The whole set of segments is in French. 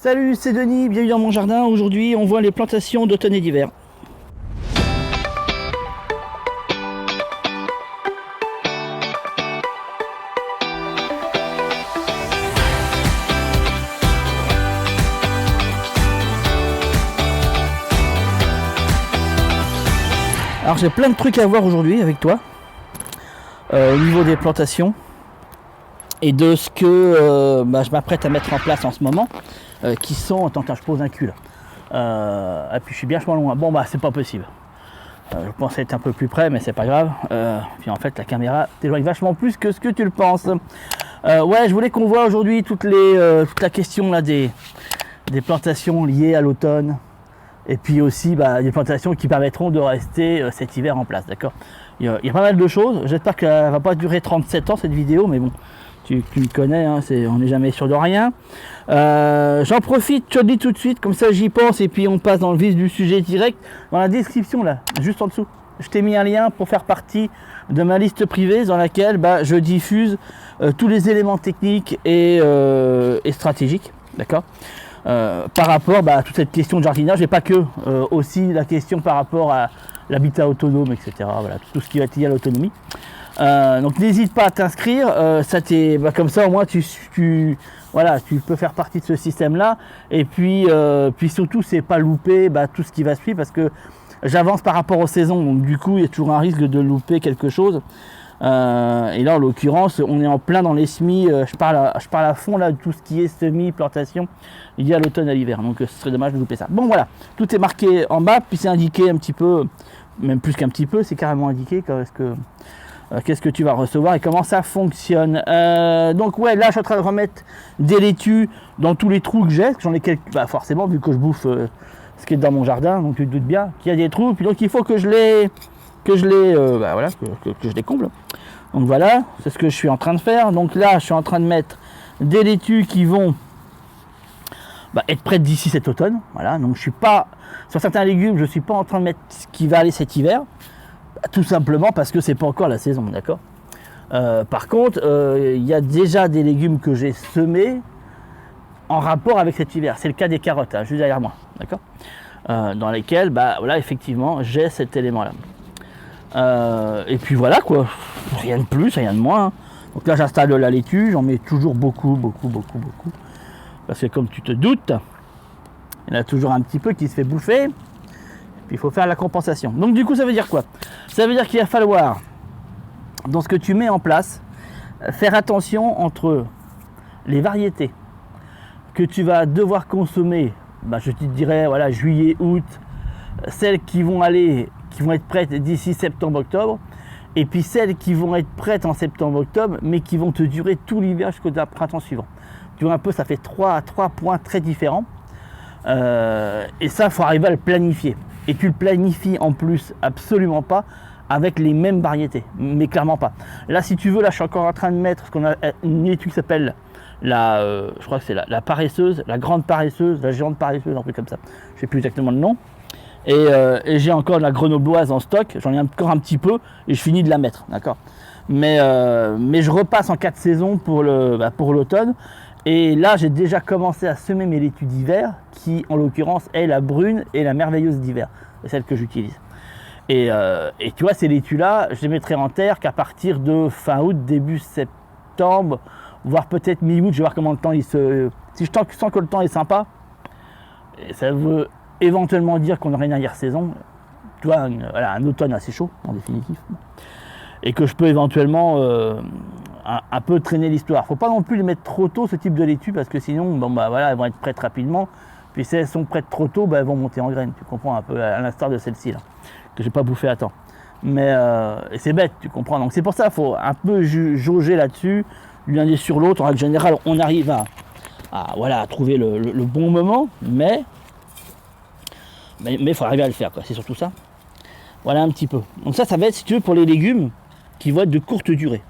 Salut, c'est Denis, bienvenue dans mon jardin. Aujourd'hui, on voit les plantations d'automne et d'hiver. Alors j'ai plein de trucs à voir aujourd'hui avec toi au niveau des plantations et de ce que je m'apprête à mettre en place en ce moment qui sont, attends, je pose un cul là. Et puis je suis bien loin. Bon c'est pas possible. Je pensais être un peu plus près mais c'est pas grave. Puis en fait la caméra t'éloigne vachement plus que ce que tu le penses. Ouais, je voulais qu'on voit aujourd'hui toute la question là des plantations liées à l'automne. Et puis aussi des plantations qui permettront de rester cet hiver en place, d'accord. Il y a pas mal de choses, j'espère qu'elle va pas durer 37 ans cette vidéo, mais bon, tu me connais, hein, on n'est jamais sûr de rien. J'en profite, je te le dis tout de suite, comme ça j'y pense, et puis on passe dans le vif du sujet direct. Dans la description là, juste en dessous, je t'ai mis un lien pour faire partie de ma liste privée dans laquelle je diffuse tous les éléments techniques et stratégiques, d'accord. Par rapport à toute cette question de jardinage et pas que, aussi la question par rapport à l'habitat autonome, etc. Voilà, tout ce qui va être lié à l'autonomie. Donc n'hésite pas à t'inscrire, comme ça au moins tu peux faire partie de ce système-là. Et puis surtout c'est pas louper tout ce qui va suivre parce que j'avance par rapport aux saisons, donc du coup il y a toujours un risque de louper quelque chose. Et là en l'occurrence on est en plein dans les semis, je parle à fond là de tout ce qui est semis, plantation lié à l'automne et à l'hiver, donc ce serait dommage de louper ça. Bon voilà, tout est marqué en bas, puis c'est indiqué un petit peu, même plus qu'un petit peu, c'est carrément indiqué qu'est-ce que tu vas recevoir et comment ça fonctionne. Donc ouais, là je suis en train de remettre des laitues dans tous les trous que j'ai, j'en ai quelques, forcément vu que je bouffe ce qui est dans mon jardin, donc tu te doutes bien qu'il y a des trous, puis donc il faut que je les comble. Donc voilà, c'est ce que je suis en train de faire. Donc là, je suis en train de mettre des laitues qui vont être prêtes d'ici cet automne. Voilà, donc je suis pas sur certains légumes, je suis pas en train de mettre ce qui va aller cet hiver, tout simplement parce que c'est pas encore la saison, d'accord. Par contre, il y a déjà des légumes que j'ai semés en rapport avec cet hiver. C'est le cas des carottes, juste derrière moi, d'accord. Dans lesquelles, effectivement, j'ai cet élément-là. Et puis voilà quoi, rien de plus, rien de moins. Donc là j'installe la laitue, j'en mets toujours beaucoup. Parce que comme tu te doutes, il y en a toujours un petit peu qui se fait bouffer. Puis il faut faire la compensation. Donc du coup ça veut dire quoi? Ça veut dire qu'il va falloir, dans ce que tu mets en place, faire attention entre les variétés que tu vas devoir consommer, je te dirais juillet, août, celles qui vont être prêtes d'ici septembre-octobre, et puis celles qui vont être prêtes en septembre-octobre, mais qui vont te durer tout l'hiver jusqu'au printemps suivant. Tu vois un peu, ça fait trois points très différents. Et ça, il faut arriver à le planifier. Et tu le planifies en plus absolument pas avec les mêmes variétés, mais clairement pas. Là, si tu veux, je suis encore en train de mettre ce qu'on a une étude qui s'appelle je crois que c'est la paresseuse, la grande paresseuse, la géante paresseuse, un truc comme ça. Je ne sais plus exactement le nom. Et j'ai encore de la grenobloise en stock, j'en ai encore un petit peu et je finis de la mettre, d'accord. Mais je repasse en 4 saisons pour l'automne. Et là j'ai déjà commencé à semer mes laitues d'hiver, qui en l'occurrence est la brune et la merveilleuse d'hiver, c'est celle que j'utilise. Et tu vois, ces laitues-là, je les mettrai en terre qu'à partir de fin août, début septembre, voire peut-être mi-août, je vais voir comment le temps si je sens que le temps est sympa, et ça veut éventuellement dire qu'on aurait une arrière-saison, tu vois, un automne assez chaud en définitive, et que je peux éventuellement un peu traîner l'histoire. Faut pas non plus les mettre trop tôt ce type de laitue parce que sinon elles vont être prêtes rapidement, puis si elles sont prêtes trop tôt, elles vont monter en graines, tu comprends, un peu à l'instar de celle-ci là, que j'ai pas bouffé à temps. Mais et c'est bête, tu comprends, donc c'est pour ça qu'il faut un peu jauger là-dessus, l'un sur l'autre. En règle générale, on arrive à trouver le bon moment, mais il faut arriver à le faire, quoi. C'est surtout ça. Voilà un petit peu. Donc ça va être, si tu veux, pour les légumes qui vont être de courte durée.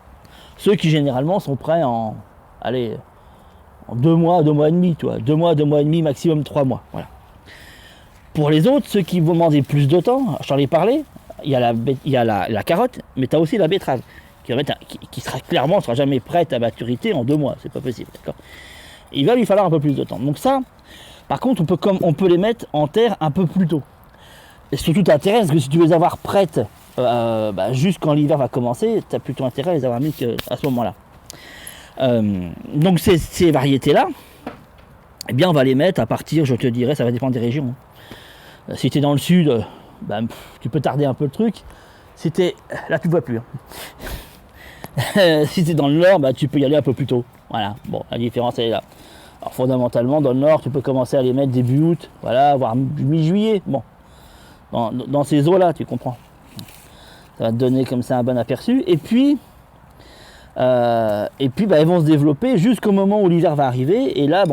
Ceux qui généralement sont prêts en 2 mois, 2 mois et demi, tu vois. 2 mois, 2 mois et demi, maximum 3 mois. Voilà. Pour les autres, ceux qui vont demander plus de temps, je t'en ai parlé, il y a la carotte, mais tu as aussi la betterave, qui sera clairement, sera jamais prête à maturité en 2 mois, c'est pas possible, d'accord. il va lui falloir un peu plus de temps. Donc ça, par contre, on peut les mettre en terre un peu plus tôt. Et surtout, tu as intérêt, parce que si tu veux les avoir prêtes juste quand l'hiver va commencer, tu as plutôt intérêt à les avoir mis à ce moment-là. Donc ces variétés-là, eh bien on va les mettre à partir, je te dirais, ça va dépendre des régions. Si tu es dans le sud, tu peux tarder un peu le truc. Si t'es, là tu ne vois plus. Si tu es dans le nord, tu peux y aller un peu plus tôt. Voilà, bon, la différence elle est là. Alors fondamentalement, dans le nord, tu peux commencer à les mettre début août, voilà, voire mi-juillet. Bon, dans ces eaux-là, tu comprends. Ça va te donner comme ça un bon aperçu. Et puis elles vont se développer jusqu'au moment où l'hiver va arriver. Et là,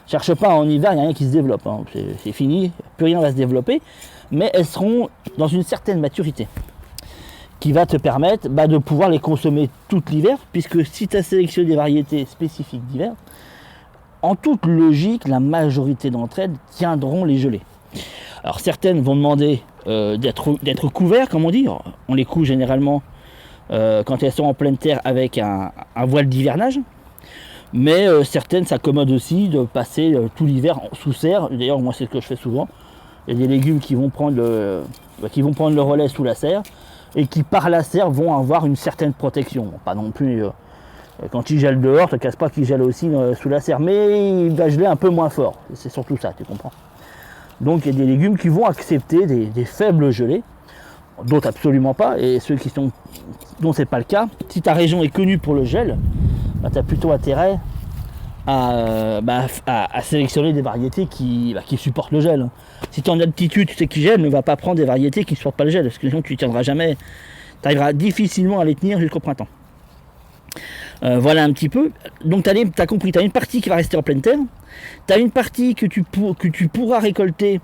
cherche pas en hiver, il n'y a rien qui se développe. Hein. C'est fini, plus rien va se développer. Mais elles seront dans une certaine maturité qui va te permettre de pouvoir les consommer tout l'hiver. Puisque si tu as sélectionné des variétés spécifiques d'hiver, en toute logique, la majorité d'entre elles tiendront les gelées. Alors certaines vont demander d'être couverts, comme on dit. On les coud généralement quand elles sont en pleine terre avec un voile d'hivernage. Mais certaines s'accommodent aussi de passer tout l'hiver sous serre. D'ailleurs, moi, c'est ce que je fais souvent. Il y a des légumes qui vont prendre le relais sous la serre et qui, par la serre, vont avoir une certaine protection. Bon, pas non plus... quand il gèle dehors, ne te casse pas qu'il gèle aussi sous la serre. Mais il va geler un peu moins fort. C'est surtout ça, tu comprends. Donc, il y a des légumes qui vont accepter des faibles gelées. D'autres absolument pas. Et ceux dont c'est pas le cas, si ta région est connue pour le gel, tu as plutôt intérêt à sélectionner des variétés qui supportent le gel. Si tu es en altitude, tu sais qu'ils gèlent, ne va pas prendre des variétés qui ne supportent pas le gel, parce que sinon tu ne tiendras jamais, tu arriveras difficilement à les tenir jusqu'au printemps. Voilà un petit peu. Donc tu as compris, tu as une partie qui va rester en pleine terre, tu as une partie que tu pourras récolter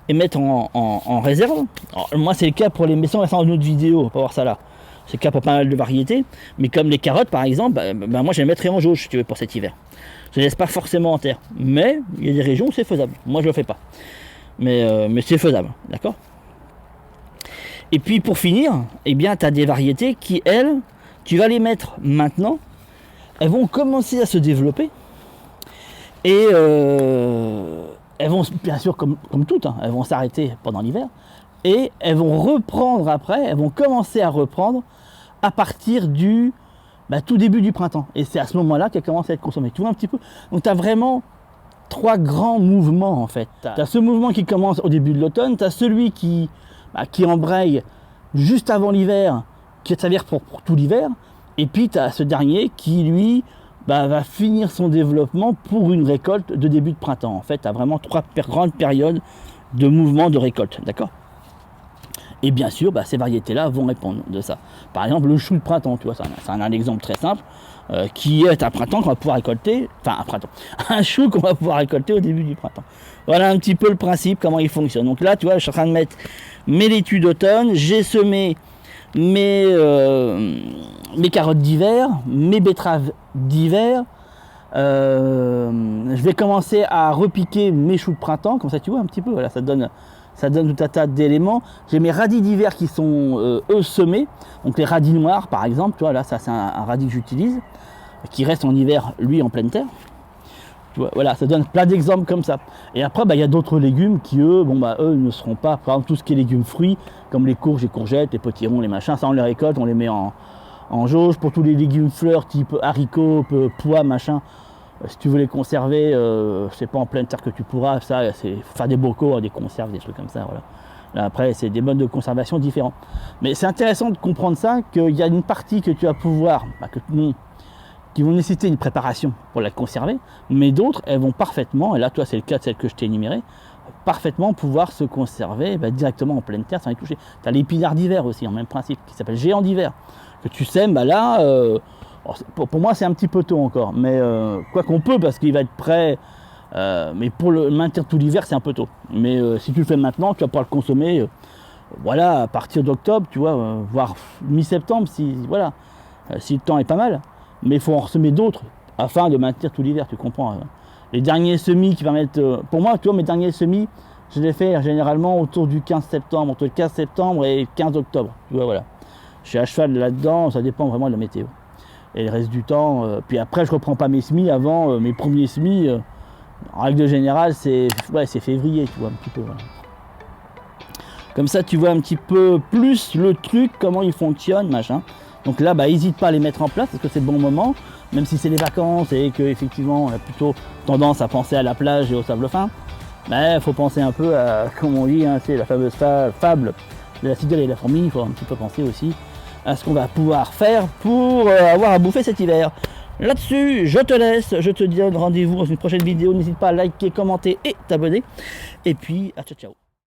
et mettre en réserve. Alors, moi c'est le cas pour les maisons, ça en une autre vidéo, on va pas voir ça là. C'est le cas pour pas mal de variétés, mais comme les carottes par exemple, moi je les mettrai en jauge si tu veux pour cet hiver. Je ne laisse pas forcément en terre, mais il y a des régions où c'est faisable. Moi je le fais pas, mais c'est faisable, d'accord. Et puis pour finir, tu as des variétés qui elles, tu vas les mettre maintenant, elles vont commencer à se développer et elles vont bien sûr comme toutes, elles vont s'arrêter pendant l'hiver et elles vont reprendre après, elles vont commencer à reprendre à partir du tout début du printemps. Et c'est à ce moment-là qu'elle commence à être consommée. Tu vois un petit peu. Donc tu as vraiment 3 grands mouvements en fait. Tu as ce mouvement qui commence au début de l'automne, tu as celui qui embraye juste avant l'hiver, qui s'avère pour tout l'hiver, et puis tu as ce dernier qui lui va finir son développement pour une récolte de début de printemps. En fait, tu as vraiment 3 grandes périodes de mouvement de récolte, d'accord. Et bien sûr, ces variétés-là vont répondre de ça. Par exemple, le chou de printemps, tu vois, c'est un exemple très simple, qui est un printemps qu'on va pouvoir récolter, un chou qu'on va pouvoir récolter au début du printemps. Voilà un petit peu le principe, comment il fonctionne. Donc là, tu vois, je suis en train de mettre mes laitues d'automne, j'ai semé mes carottes d'hiver, mes betteraves d'hiver. Je vais commencer à repiquer mes choux de printemps, comme ça tu vois un petit peu, voilà, ça donne tout un tas d'éléments. J'ai mes radis d'hiver qui sont eux semés, donc les radis noirs par exemple, tu vois là, ça c'est un radis que j'utilise, qui reste en hiver lui en pleine terre. Tu vois, voilà, ça donne plein d'exemples comme ça. Et après il y a d'autres légumes qui eux ne seront pas, par exemple tout ce qui est légumes fruits, comme les courges, les courgettes, les potirons, les machins, ça on les récolte, on les met en jauge. Pour tous les légumes fleurs type haricots, pois, machin, si tu veux les conserver, c'est pas en pleine terre que tu pourras, ça c'est faire des bocaux, des conserves, des trucs comme ça, voilà. Là, après c'est des modes de conservation différents. Mais c'est intéressant de comprendre ça, qu'il y a une partie que tu vas pouvoir, qui vont nécessiter une préparation pour la conserver, mais d'autres elles vont parfaitement, et là toi c'est le cas de celle que je t'ai énumérée, parfaitement pouvoir se conserver directement en pleine terre sans y toucher. Tu as l'épinard d'hiver aussi, en même principe, qui s'appelle géant d'hiver, que tu sèmes, pour moi c'est un petit peu tôt encore, mais quoi qu'on peut parce qu'il va être prêt, mais pour le maintenir tout l'hiver c'est un peu tôt. Mais si tu le fais maintenant, tu vas pouvoir le consommer à partir d'octobre, tu vois, voire mi-septembre si le temps est pas mal. Mais il faut en ressemer d'autres afin de maintenir tout l'hiver, tu comprends. Les derniers semis qui permettent, pour moi, tu vois, mes derniers semis, je les fais généralement autour du 15 septembre, entre le 15 septembre et le 15 octobre, tu vois, voilà. Je suis à cheval là-dedans, ça dépend vraiment de la météo. Et le reste du temps, puis après je reprends pas mes semis avant mes premiers semis. En règle générale, c'est février, tu vois, un petit peu. Voilà. Comme ça, tu vois un petit peu plus le truc, comment il fonctionne, machin. Donc là, n'hésite pas à les mettre en place parce que c'est le bon moment, même si c'est les vacances et qu'effectivement, on a plutôt tendance à penser à la plage et au sable fin. Mais il faut penser un peu à, comme on dit, hein, c'est la fameuse fable de la cigale et la fourmi. Il faut un petit peu penser aussi à ce qu'on va pouvoir faire pour avoir à bouffer cet hiver. Là-dessus, je te laisse, je te donne rendez-vous dans une prochaine vidéo. N'hésite pas à liker, commenter et t'abonner. Et puis, à ciao, ciao.